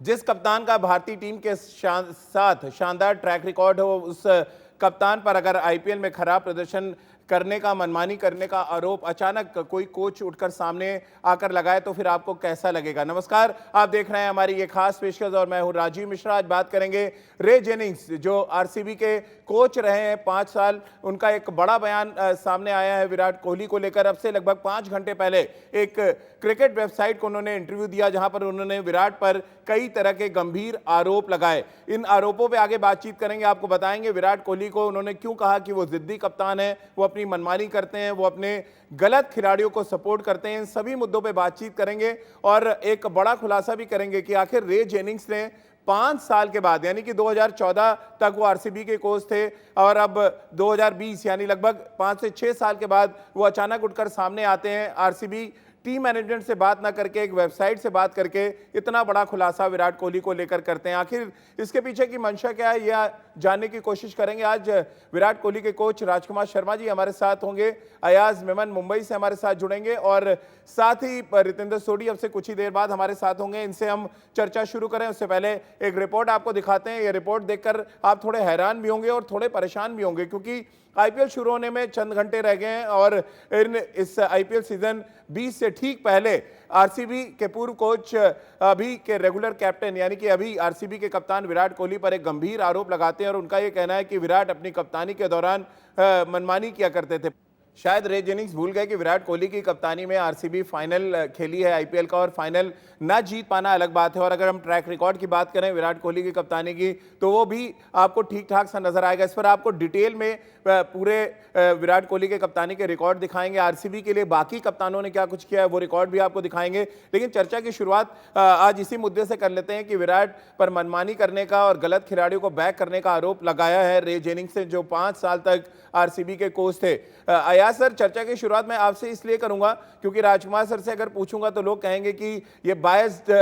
जिस कप्तान का भारतीय टीम के साथ शानदार ट्रैक रिकॉर्ड हो, उस कप्तान पर अगर आईपीएल में खराब प्रदर्शन करने का, मनमानी करने का आरोप अचानक कोई कोच उठकर सामने आकर लगाए तो फिर आपको कैसा लगेगा। नमस्कार, आप देख रहे हैं हमारी ये खास पेशकश और मैं हूं राजीव मिश्रा। आज बात करेंगे रे जेनिंग्स, जो आरसीबी के कोच रहे हैं 5 साल। उनका एक बड़ा बयान सामने आया है विराट कोहली को लेकर। अब से लगभग 5 घंटे पहले एक क्रिकेट वेबसाइट को उन्होंने इंटरव्यू दिया, जहां पर उन्होंने विराट पर कई तरह के गंभीर आरोप लगाए। इन आरोपों पे आगे बातचीत करेंगे, आपको बताएंगे विराट कोहली को उन्होंने क्यों कहा कि वो जिद्दी कप्तान है, वो अपनी मनमानी करते हैं, वो अपने गलत खिलाड़ियों को सपोर्ट करते हैं। इन सभी मुद्दों पे बातचीत करेंगे और एक बड़ा खुलासा भी करेंगे कि आखिर रे जेनिंग्स ने 5 साल के बाद, यानी कि 2014 तक वो आरसीबी के कोच थे और अब 2020 यानी लगभग 5 से 6 साल के बाद वो अचानक उठकर सामने आते हैं। आरसीबी टीम मैनेजमेंट से बात ना करके एक वेबसाइट से बात करके इतना बड़ा खुलासा विराट कोहली को लेकर करते हैं। आखिर इसके पीछे की मंशा क्या है, यह जानने की कोशिश करेंगे। आज विराट कोहली के कोच राजकुमार शर्मा जी हमारे साथ होंगे, अयाज मेमन मुंबई से हमारे साथ जुड़ेंगे और साथ ही रितेंद्र सोडी अब से कुछ ही देर बाद हमारे साथ होंगे। इनसे हम चर्चा शुरू करें उससे पहले एक रिपोर्ट आपको दिखाते हैं। ये रिपोर्ट देखकर आप थोड़े हैरान भी होंगे और थोड़े परेशान भी होंगे, क्योंकि आईपीएल शुरू होने में चंद घंटे रह गए हैं और इस आईपीएल सीजन 20 से ठीक पहले आरसीबी के पूर्व कोच, अभी के रेगुलर कैप्टन यानी कि अभी आरसीबी के कप्तान विराट कोहली पर एक गंभीर आरोप लगाते हैं और उनका यह कहना है कि विराट अपनी कप्तानी के दौरान मनमानी किया करते थे। शायद रे जेनिंग्स भूल गए कि विराट कोहली की कप्तानी में आरसीबी फाइनल खेली है आईपीएल का, और फाइनल ना जीत पाना अलग बात है। और अगर हम ट्रैक रिकॉर्ड की बात करें विराट कोहली की कप्तानी की, तो वो भी आपको ठीक ठाक सा नजर आएगा। इस पर आपको डिटेल में पूरे विराट कोहली के कप्तानी के रिकॉर्ड दिखाएंगे। आरसीबी के लिए बाकी कप्तानों ने क्या कुछ किया है वो रिकॉर्ड भी आपको दिखाएंगे। लेकिन चर्चा की शुरुआत आज इसी मुद्दे से कर लेते हैं कि विराट पर मनमानी करने का और गलत खिलाड़ियों को बैक करने का आरोप लगाया है रे जेनिंग्स ने, जो 5 साल तक आरसीबी के कोच थे। अयाज सर, चर्चा की शुरुआत मैं आपसे इसलिए करूंगा क्योंकि राजकुमार सर से अगर पूछूंगा तो लोग कहेंगे कि ये बायस्ड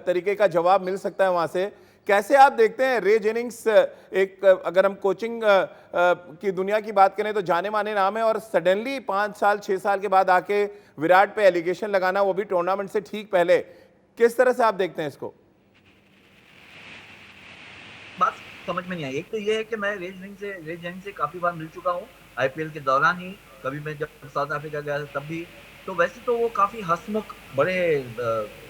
तरीके का जवाब मिल सकता है वहां से। कैसे आप देखते हैं रे जेनिंग्स, एक अगर हम कोचिंग की दुनिया की बात करें तो जाने माने नाम है, और सडनली 5 साल 6 साल के बाद आके विराट पे एलिगेशन लगाना, वो भी टूर्नामेंट से ठीक पहले, किस तरह से आप देखते हैं इसको? बात समझ में नहीं आई। एक तो ये है कि मैं रे जेनिंग्स से काफी बार मिल चुका हूँ आईपीएल के दौरान ही, कभी मैं जब साउथ अफ्रीका गया था तब भी। तो वैसे तो वो काफी हंसमुख, बड़े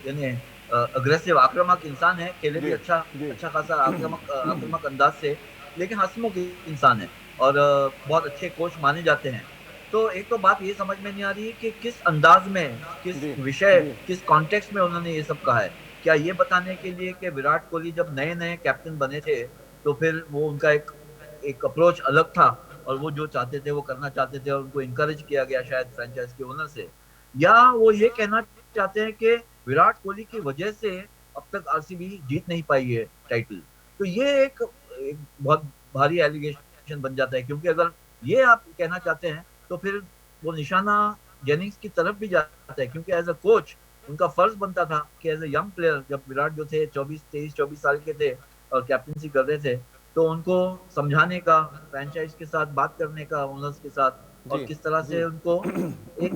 यानी अग्रेसिव, आक्रामक इंसान है, खेले भी अच्छा खासा आक्रामक अंदाज से, लेकिन हंसमुख इंसान है और बहुत अच्छे कोच माने जाते हैं। तो एक तो बात ये समझ में नहीं आ रही है कि किस अंदाज में, किस विषय, किस कॉन्टेक्स्ट में उन्होंने ये सब कहा है। क्या ये बताने के लिए कि विराट कोहली जब नए नए कैप्टन बने थे तो फिर वो उनका एक अप्रोच अलग था और वो जो चाहते थे वो करना चाहते थे और उनको इनकरेज किया गया शायद फ्रेंचाइज के ओनर से, या वो ये कहना चाहते हैं कि विराट कोहली की वजह से अब तक आरसीबी जीत नहीं पाई है टाइटल। तो ये एक बहुत भारी एलिगेशन बन जाता है, क्योंकि अगर ये आप कहना चाहते हैं तो फिर वो निशाना जेनिंग्स की तरफ भी जाता है, क्योंकि एज अ कोच उनका फर्ज बनता था कि एज ए यंग प्लेयर, जब विराट जो थे 23-24 साल के थे और कैप्टनसी कर रहे थे, तो उनको समझाने का, फ्रेंचाइज के साथ बात करने का, ओनर्स के साथ, और किस तरह से उनको एक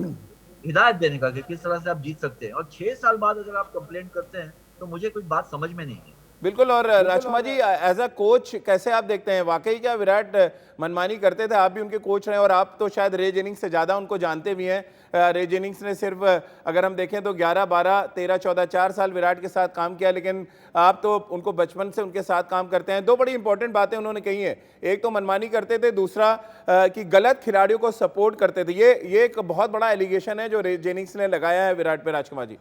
हिदायत देने का कि किस तरह से आप जीत सकते हैं। और 6 साल बाद अगर आप कंप्लेंट करते हैं तो मुझे कुछ बात समझ में नहीं है। बिल्कुल। और Rajkumar ji, as a coach कैसे आप देखते हैं, वाकई क्या विराट मनमानी करते थे? आप भी उनके कोच रहे और आप तो शायद रे जेनिंग्स से ज़्यादा उनको जानते भी हैं। रे जेनिंग्स ने सिर्फ, अगर हम देखें तो 11, 12, 13, 14, 4 साल विराट के साथ काम किया, लेकिन आप तो उनको बचपन से उनके साथ काम करते हैं। 2 बड़ी इंपॉर्टेंट बातें उन्होंने कही हैं, एक तो मनमानी करते थे, दूसरा कि गलत खिलाड़ियों को सपोर्ट करते थे। ये एक बहुत बड़ा एलिगेशन है जो रे जेनिंग्स ने लगाया है विराट पे। राजकुमार जी,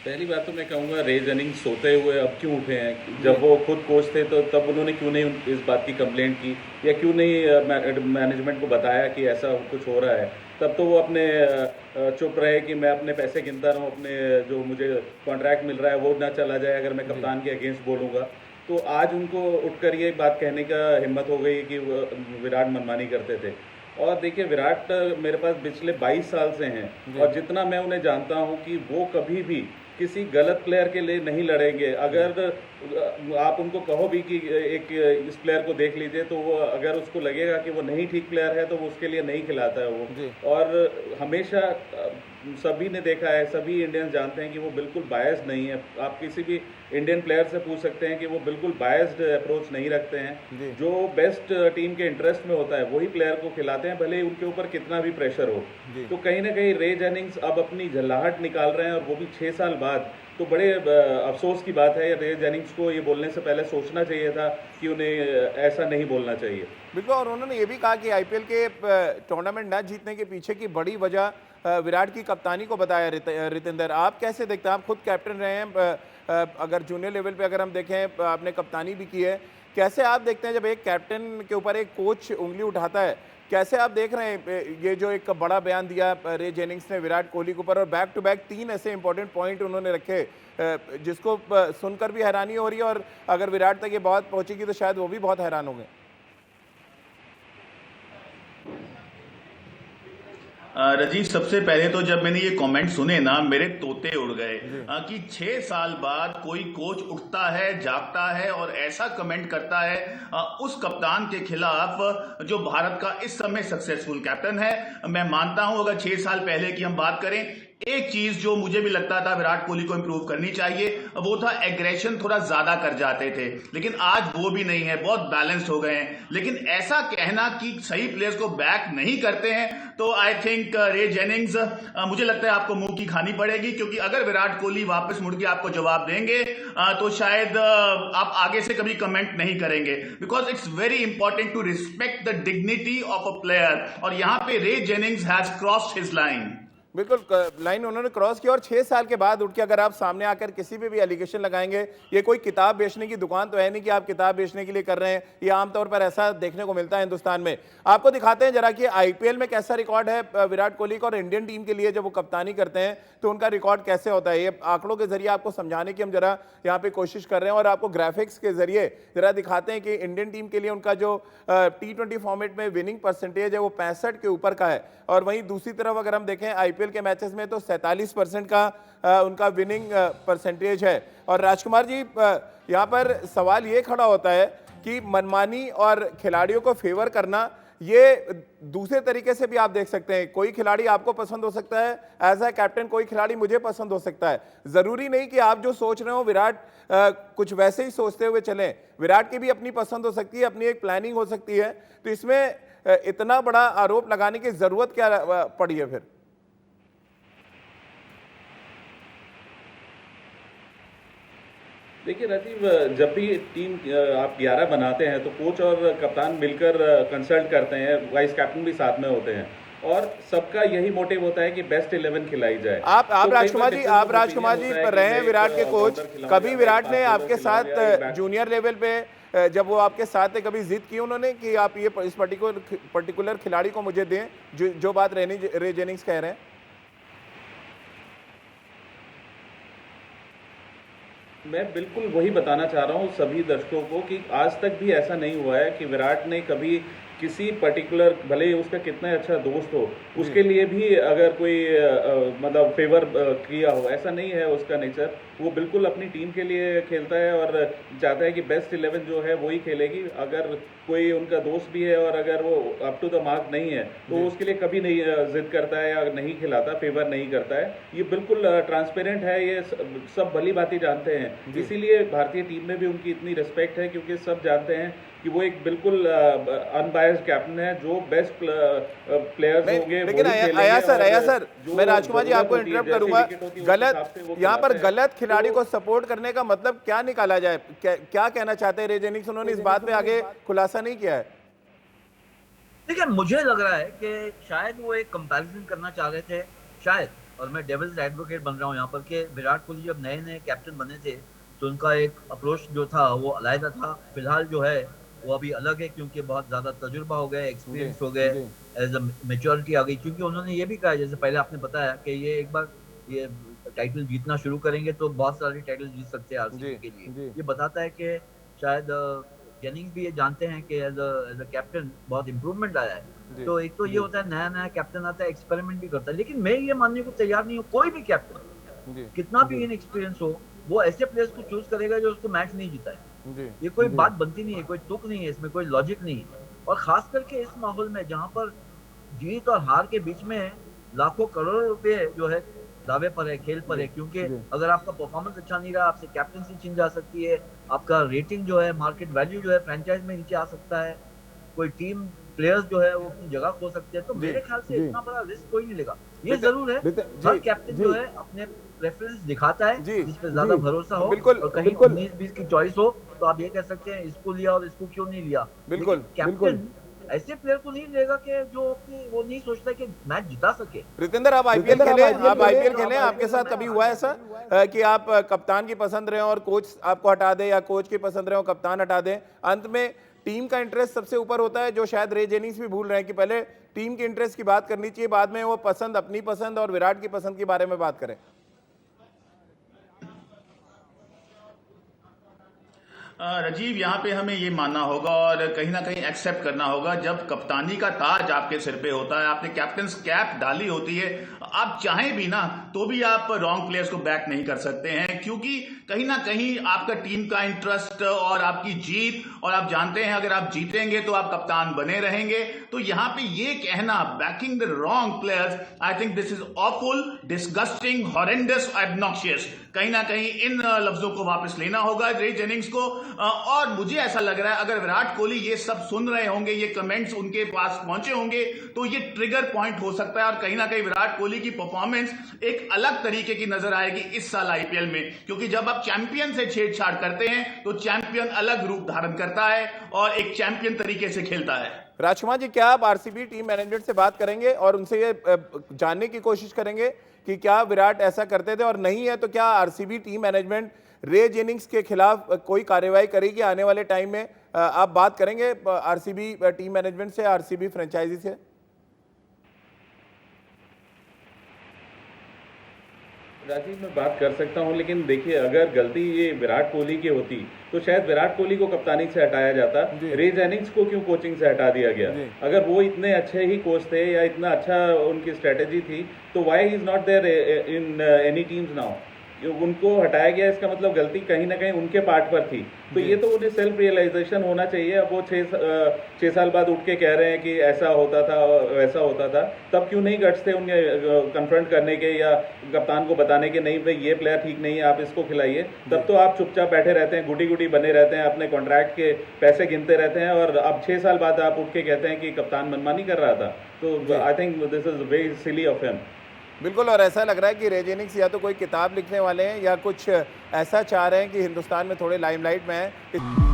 पहली बात तो मैं कहूँगा रे जेनिंग्स सोते हुए अब क्यों उठे हैं? जब वो खुद कोच थे तो तब उन्होंने क्यों नहीं इस बात की कंप्लेंट की, या क्यों नहीं मैनेजमेंट को बताया कि ऐसा कुछ हो रहा है? तब तो वो अपने चुप रहे कि मैं अपने पैसे गिनता रहूँ, अपने जो मुझे कॉन्ट्रैक्ट मिल रहा है वो ना चला जाए अगर मैं कप्तान के अगेंस्ट बोलूँगा। तो आज उनको उठकर ये बात कहने का हिम्मत हो गई कि विराट मनमानी करते थे। और देखिए, विराट मेरे पास पिछले 22 साल से हैं और जितना मैं उन्हें जानता हूं कि वो कभी भी किसी गलत प्लेयर के लिए नहीं लड़ेंगे। अगर आप उनको कहो भी कि एक इस प्लेयर को देख लीजिए, तो वो अगर उसको लगेगा कि वो नहीं ठीक प्लेयर है तो वो उसके लिए नहीं खिलाता है वो। और हमेशा सभी ने देखा है, सभी इंडियंस जानते हैं कि वो बिल्कुल बायस्ड नहीं है। आप किसी भी इंडियन प्लेयर से पूछ सकते हैं कि वो बिल्कुल बायस्ड अप्रोच नहीं रखते जी। हैं। जो बेस्ट टीम के इंटरेस्ट में होता है वही प्लेयर को खिलाते हैं, भले ही उनके ऊपर कितना भी प्रेशर हो। जी। तो कहीं ना कहीं रे जेनिंग्स अब अपनी झल्लाहट निकाल रहे हैं, और वो भी 6 साल बाद। तो बड़े अफसोस की बात है, रे जेनिंग्स को ये बोलने से पहले सोचना चाहिए था कि उन्हें ऐसा नहीं बोलना चाहिए। बिल्कुल, और उन्होंने ये भी कहा कि आईपीएल के टूर्नामेंट न जीतने के पीछे की बड़ी वजह विराट की कप्तानी को बताया। रितेंद्र, आप कैसे देखते हैं? आप खुद कैप्टन रहे हैं, अगर जूनियर लेवल पे अगर हम देखें, आपने कप्तानी भी की है। कैसे आप देखते हैं जब एक कैप्टन के ऊपर एक कोच उंगली उठाता है? कैसे आप देख रहे हैं ये जो एक बड़ा बयान दिया रे जेनिंग्स ने विराट कोहली के ऊपर, और बैक टू बैक 3 ऐसे इंपॉर्टेंट पॉइंट उन्होंने रखे जिसको सुनकर भी हैरानी हो रही है, और अगर विराट तक ये बात पहुंचेगी तो शायद वो भी बहुत हैरान होंगे। राजीव, सबसे पहले तो जब मैंने ये कमेंट सुने ना, मेरे तोते उड़ गए कि 6 साल बाद कोई कोच उठता है, जागता है और ऐसा कमेंट करता है उस कप्तान के खिलाफ जो भारत का इस समय सक्सेसफुल कैप्टन है। मैं मानता हूं अगर 6 साल पहले की हम बात करें, एक चीज जो मुझे भी लगता था विराट कोहली को इंप्रूव करनी चाहिए, वो था एग्रेशन थोड़ा ज्यादा कर जाते थे, लेकिन आज वो भी नहीं है, बहुत बैलेंस्ड हो गए हैं। लेकिन ऐसा कहना कि सही प्लेयर्स को बैक नहीं करते हैं, तो आई थिंक रे जेनिंग्स, मुझे लगता है आपको मुंह की खानी पड़ेगी, क्योंकि अगर विराट कोहली वापस मुड़ के आपको जवाब देंगे तो शायद आप आगे से कभी कमेंट नहीं करेंगे, because it's very important to respect the dignity of a player. और यहां पे Ray Jennings has crossed his line. बिल्कुल, लाइन उन्होंने क्रॉस की, और 6 साल के बाद उठ के अगर आप सामने आकर किसी पे भी एलिगेशन लगाएंगे, ये कोई किताब बेचने की दुकान तो है नहीं कि आप किताब बेचने के लिए कर रहे हैं। ये आमतौर पर ऐसा देखने को मिलता है हिंदुस्तान में। आपको दिखाते हैं जरा कि आईपीएल में कैसा रिकॉर्ड है विराट कोहली का, और इंडियन टीम के लिए जब वो कप्तानी करते हैं तो उनका रिकॉर्ड कैसे होता है। ये आंकड़ों के जरिए आपको समझाने की हम जरा यहाँ पे कोशिश कर रहे हैं, और आपको ग्राफिक्स के जरिए जरा दिखाते हैं कि इंडियन टीम के लिए उनका जो T20 फॉर्मेट में विनिंग परसेंटेज है वो 65 के ऊपर का है। और वहीं दूसरी तरफ अगर हम देखें आईपीएल के मैचेस में तो 47% का उनका विनिंग परसेंटेज है। और राजकुमार जी, यहाँ पर सवाल ये खड़ा होता है कि मनमानी और खिलाड़ियों को फेवर करना, ये दूसरे तरीके से भी आप देख सकते हैं। कोई खिलाड़ी आपको पसंद हो सकता है, एज ए कैप्टन कोई खिलाड़ी मुझे पसंद हो सकता है। जरूरी नहीं कि आप जो सोच रहे हो विराट कुछ वैसे ही सोचते हुए चलें। विराट की भी अपनी पसंद हो सकती है, अपनी एक प्लानिंग हो सकती है। तो इसमें इतना बड़ा आरोप लगाने की जरूरत क्या पड़ी है फिर? देखिए राजीव, जब भी टीम आप 11 बनाते हैं तो कोच और कप्तान मिलकर कंसल्ट करते हैं, वाइस कैप्टन भी साथ में होते हैं, और सबका यही मोटिव होता है कि बेस्ट 11 खिलाई जाए। आप राजकुमार जी, आप राजकुमार जी पर रहे हैं विराट के कोच, कभी विराट ने आपके साथ जूनियर लेवल पे जब वो आपके साथ थे, कभी जिद की उन्होंने कि आप ये इस पर्टिकुलर खिलाड़ी को मुझे दें, जो बात रे जेनिंग्स कह रहे हैं? मैं बिल्कुल वही बताना चाह रहा हूँ सभी दर्शकों को कि आज तक भी ऐसा नहीं हुआ है कि विराट ने कभी किसी पर्टिकुलर, भले ही उसका कितना अच्छा दोस्त हो, उसके लिए भी अगर कोई मतलब फेवर किया हो, ऐसा नहीं है उसका नेचर। वो बिल्कुल अपनी टीम के लिए खेलता है और चाहता है कि बेस्ट 11 जो है वही खेलेगी। अगर कोई उनका दोस्त भी है और अगर वो अप टू द मार्क नहीं है तो उसके लिए कभी नहीं जिद करता है या नहीं खिलाता, फेवर नहीं करता है। ये बिल्कुल ट्रांसपेरेंट है, ये सब भली भांति जानते हैं। इसीलिए भारतीय टीम में भी उनकी इतनी रिस्पेक्ट है, क्योंकि सब जानते हैं कि वो एक बिल्कुल अनबायस्ड कैप्टन है, जो बेस्ट प्लेयर्स होंगे। लेकिन आया सर, मैं राजकुमार जी आपको इंटरप्ट करूंगा। गलत, यहाँ पर गलत खिलाड़ी को सपोर्ट करने का मतलब क्या निकाला जाए? क्या कहना चाहते हैं रे जेनिंग्स? उन्होंने इस बात पे आगे खुलासा नहीं किया है। देखिए, मुझे लग रहा है कि शायद वो एक कंपैरिजन करना चाह रहे थे शायद, और मैं डेविल्स एडवोकेट बन रहा हूँ यहाँ पर, कि विराट कोहली जब नए नए कैप्टन बने थे तो उनका एक अप्रोच जो था वो अलग था। फिलहाल जो है वो अभी अलग है, क्योंकि बहुत ज्यादा तजुर्बा हो गया, एक्सपीरियंस हो गए, एज अ मेच्योरिटी आ गई। क्योंकि उन्होंने ये भी कहा, जैसे पहले आपने बताया, कि ये एक बार ये टाइटल जीतना शुरू करेंगे तो बहुत सारे टाइटल जीत सकते हैं आरसीबी के लिए। ये बताता है कि शायद जेनिंग्स भी ये जानते हैं कि एज अ कैप्टन बहुत इंप्रूवमेंट आया है। तो एक तो ये होता है, नया नया कैप्टन आता है, एक्सपेरिमेंट भी करता है। लेकिन मैं ये मानने को तैयार नहीं हूँ, कोई भी कैप्टन कितना भी इनएक्सपीरियंस हो, वो ऐसे प्लेयर्स को चूज करेगा जो उसको मैच नहीं जीता है। ये कोई बात बनती नहीं है, कोई तुक नहीं है इसमें, कोई लॉजिक नहीं है। और खास करके इस माहौल में जहां पर जीत और हार के बीच में लाखों करोड़ों रुपए जो है दावे पर है, खेल पर है, क्योंकि अगर आपका परफॉर्मेंस अच्छा नहीं रहा, आपसे कैप्टनसी छिन जा सकती है, आपका रेटिंग जो है, मार्केट वैल्यू जो है फ्रेंचाइज में नीचे आ सकता है, कोई टीम प्लेयर्स जो है वो अपनी जगह खो सकते हैं। तो मेरे ख्याल से इतना बड़ा रिस्क कोई नहीं लेगा। ये जरूर है हर कैप्टन जो है अपने प्रेफरेंस दिखाता है जिस पे ज्यादा भरोसा हो, बिल्कुल, और कहीं 19-20 की चॉइस हो तो आप ये कह सकते हैं इसको लिया और इसको क्यों नहीं लिया। बिल्कुल, कैप्टन ऐसे प्लेयर को नहीं लेगा कि जो अपनी वो नहीं सोचता कि मैच जिता सके। रितेंद्र, आप आईपीएल खेले, आपके साथ कभी हुआ ऐसा कि आप कप्तान की पसंद रहे और कोच आपको हटा दे, या कोच की पसंद रहे और कप्तान हटा दे? अंत में टीम का इंटरेस्ट सबसे ऊपर होता है, जो शायद रे जेनिंग्स भी भूल रहे हैं कि पहले टीम के इंटरेस्ट की बात करनी चाहिए, बाद में वो पसंद, अपनी पसंद और विराट की पसंद के बारे में बात करें। राजीव, यहाँ पे हमें ये मानना होगा और कहीं ना कहीं एक्सेप्ट करना होगा, जब कप्तानी का ताज आपके सिर पे होता है, आपने कैप्टन्स कैप डाली होती है, आप चाहें भी ना तो भी आप रॉन्ग प्लेयर्स को बैक नहीं कर सकते हैं, क्योंकि कहीं ना कहीं आपका टीम का इंटरेस्ट और आपकी जीत, और आप जानते हैं अगर आप जीतेंगे तो आप कप्तान बने रहेंगे। तो यहाँ पे ये कहना backing the wrong players, I think this is awful, disgusting, horrendous, obnoxious. कहीं ना कहीं इन लफ्जों को वापस लेना होगा रे जेनिंग्स को। और मुझे ऐसा लग रहा है अगर विराट कोहली ये सब सुन रहे होंगे, ये कमेंट्स उनके पास पहुंचे होंगे, तो ये ट्रिगर पॉइंट हो सकता है और कहीं ना कहीं विराट कोहली की परफॉर्मेंस एक अलग तरीके की नजर आएगी इस साल आईपीएल में, क्योंकि जब आप चैंपियन से छेड़छाड़ करते हैं तो चैंपियन अलग रूप धारण करता है और एक चैंपियन तरीके से खेलता है। राजकुमार जी, क्या आप आरसीबी टीम मैनेजमेंट से बात करेंगे और उनसे ये जानने की कोशिश करेंगे कि क्या विराट ऐसा करते थे, और नहीं है तो क्या आरसीबी टीम मैनेजमेंट रे जेनिंग्स के खिलाफ कोई कार्रवाई करेगी आने वाले टाइम में? आप बात करेंगे आरसीबी टीम मैनेजमेंट से, आरसीबी फ्रेंचाइजी से? राजीव, मैं बात कर सकता हूं, लेकिन देखिए अगर गलती ये विराट कोहली की होती तो शायद विराट कोहली को कप्तानी से हटाया जाता। रे जेनिंग्स को क्यों कोचिंग से हटा दिया गया? अगर वो इतने अच्छे ही कोच थे या इतना अच्छा उनकी स्ट्रेटेजी थी तो why he is not there in any teams now? उनको हटाया गया, इसका मतलब गलती कहीं ना कहीं उनके पार्ट पर थी। तो ये तो उन्हें सेल्फ रियलाइजेशन होना चाहिए। अब वो 6 साल बाद उठ के कह रहे हैं कि ऐसा होता था वैसा होता था, तब क्यों नहीं गट्स थे उन्हें कन्फ्रंट करने के या कप्तान को बताने के, नहीं भाई ये प्लेयर ठीक नहीं है, आप इसको खिलाइए? तब तो आप चुपचाप बैठे रहते हैं, गुटी गुटी बने रहते हैं, अपने कॉन्ट्रैक्ट के पैसे गिनते रहते हैं, और अब 6 साल बाद आप उठ के कहते हैं कि कप्तान मनमानी कर रहा था। तो आई think this is very silly of him. बिल्कुल, और ऐसा लग रहा है कि रे जेनिंग्स या तो कोई किताब लिखने वाले हैं या कुछ ऐसा चाह रहे हैं कि हिंदुस्तान में थोड़े लाइमलाइट में है।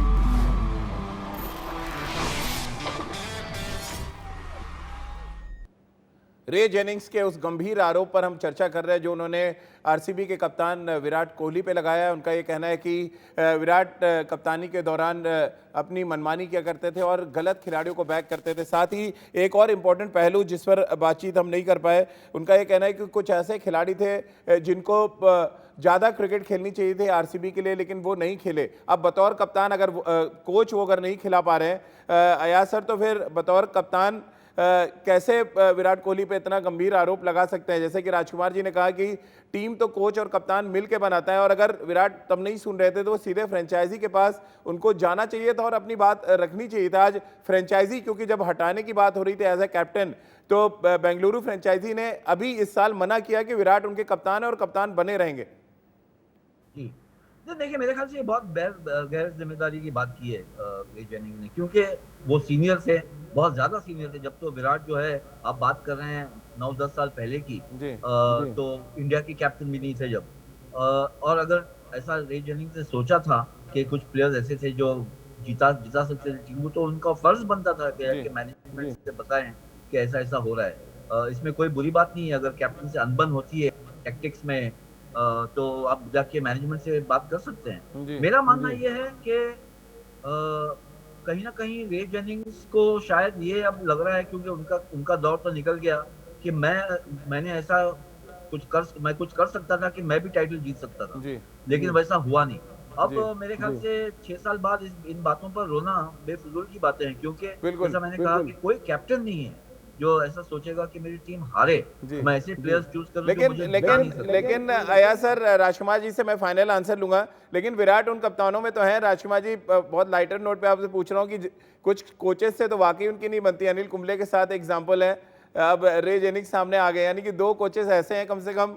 रे जेनिंग्स के उस गंभीर आरोप पर हम चर्चा कर रहे हैं जो उन्होंने आरसीबी के कप्तान विराट कोहली पे लगाया है। उनका ये कहना है कि विराट कप्तानी के दौरान अपनी मनमानी किया करते थे और गलत खिलाड़ियों को बैक करते थे। साथ ही एक और इम्पोर्टेंट पहलू जिस पर बातचीत हम नहीं कर पाए, उनका ये कहना है कि कुछ ऐसे खिलाड़ी थे जिनको ज़्यादा क्रिकेट खेलनी चाहिए थी आरसीबी के लिए, लेकिन वो नहीं खेले। अब बतौर कप्तान अगर कोच वो अगर नहीं खिला पा रहे हैं अयाज सर, तो फिर बतौर कप्तान कैसे विराट कोहली पे इतना गंभीर आरोप लगा सकते हैं? जैसे कि राजकुमार जी ने कहा कि टीम तो कोच और कप्तान मिल के बनाता है, और अगर विराट तब नहीं सुन रहे थे तो वो सीधे फ्रेंचाइजी के पास उनको जाना चाहिए था और अपनी बात रखनी चाहिए था। आज फ्रेंचाइजी, क्योंकि जब हटाने की बात हो रही थी एज ए कैप्टन, तो बेंगलुरु फ्रेंचाइजी ने अभी इस साल मना किया कि विराट उनके कप्तान है और कप्तान बने रहेंगे। देखिए, मेरे ख्याल से ये बहुत गैर जिम्मेदारी की बात की है रे जेनिंग्स ने, क्योंकि वो सीनियर थे, बहुत ज्यादा सीनियर थे। जब तो विराट जो है, आप बात कर रहे हैं 9-10 साल पहले की, तो इंडिया की कैप्टन भी नहीं थे जब। और अगर ऐसा रे जेनिंग्स ने सोचा था कि कुछ प्लेयर्स ऐसे थे जो जिता सकते थे टीम को, तो उनका फर्ज बनता था कि मैनेजमेंट से बताएं कि ऐसा ऐसा हो रहा है। इसमें कोई बुरी बात नहीं है अगर कैप्टन से अनबन होती है टैक्टिक्स में, तो आप जाके मैनेजमेंट से बात कर सकते हैं। मेरा मानना ये है कि कहीं ना कहीं रे जेनिंग्स को शायद ये अब लग रहा है, क्योंकि उनका दौर तो निकल गया कि मैंने ऐसा मैं कुछ कर सकता था कि मैं भी टाइटल जीत सकता था, लेकिन वैसा हुआ नहीं। अब मेरे ख्याल से 6 साल बाद इन बातों पर रोना बेफिजूल की बातें हैं, क्योंकि जैसा मैंने कहा कि कोई कैप्टन नहीं है जो ऐसा सोचेगा कि मेरी टीम हारे, मैं ऐसे प्लेयर्स चूज करूं। लेकिन अयाज सर, राजकुमार जी से मैं फाइनल आंसर लूंगा, लेकिन विराट उन कप्तानों में तो है। राजकुमार जी, बहुत लाइटर नोट पे आपसे पूछ रहा हूं कि कुछ कोचेस से तो वाकई उनकी नहीं बनती। अनिल कुंबले के साथ एग्जांपल है, अब रे जेनिंग्स सामने आ गए, यानी कि 2 कोचेस ऐसे हैं कम से कम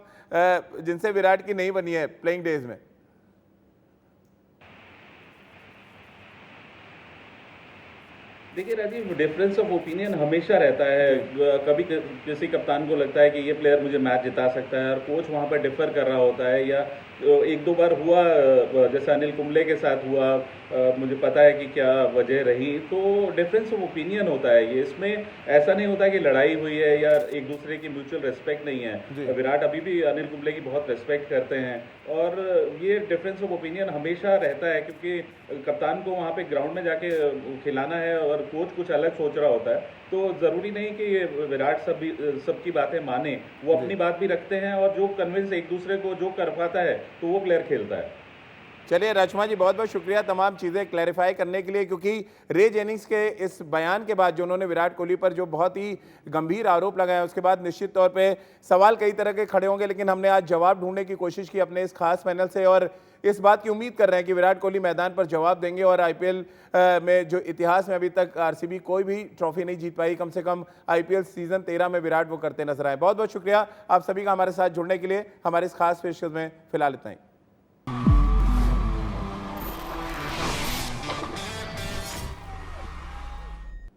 जिनसे विराट की नहीं बनी है प्लेइंग डेज में। देखिए राजीव, डिफरेंस ऑफ ओपिनियन हमेशा रहता है। कभी किसी कप्तान को लगता है कि ये प्लेयर मुझे मैच जिता सकता है और कोच वहाँ पर डिफर कर रहा होता है, या एक दो बार हुआ जैसे अनिल कुंबले के साथ हुआ, मुझे पता है कि क्या वजह रही, तो डिफरेंस ऑफ ओपिनियन होता है ये। इसमें ऐसा नहीं होता कि लड़ाई हुई है या एक दूसरे की म्यूचुअल रिस्पेक्ट नहीं है। विराट अभी भी अनिल कुंबले की बहुत रिस्पेक्ट करते हैं और ये डिफरेंस ऑफ ओपिनियन हमेशा रहता है, क्योंकि कप्तान को वहाँ पे ग्राउंड में जाके खिलाना है और कोच कुछ अलग सोच रहा होता है। तो ज़रूरी नहीं कि विराट सबकी बातें माने, वो अपनी बात भी रखते हैं और जो कन्विंस एक दूसरे को जो कर पाता है तो वो प्लेयर खेलता है। चलिए राजकुमार जी, बहुत बहुत शुक्रिया तमाम चीज़ें क्लैरिफाई करने के लिए, क्योंकि रे जेनिंग्स के इस बयान के बाद जो उन्होंने विराट कोहली पर जो बहुत ही गंभीर आरोप लगाया, उसके बाद निश्चित तौर पे सवाल कई तरह के खड़े होंगे, लेकिन हमने आज जवाब ढूंढने की कोशिश की अपने इस खास पैनल से और इस बात की उम्मीद कर रहे हैं कि विराट कोहली मैदान पर जवाब देंगे और आईपीएल में जो इतिहास में अभी तक आरसीबी कोई भी ट्रॉफी नहीं जीत पाई, कम से कम आईपीएल सीजन 13 में विराट वो करते नजर आए। बहुत बहुत शुक्रिया आप सभी का हमारे साथ जुड़ने के लिए। हमारे इस खास पेशकश में फिलहाल इतना ही।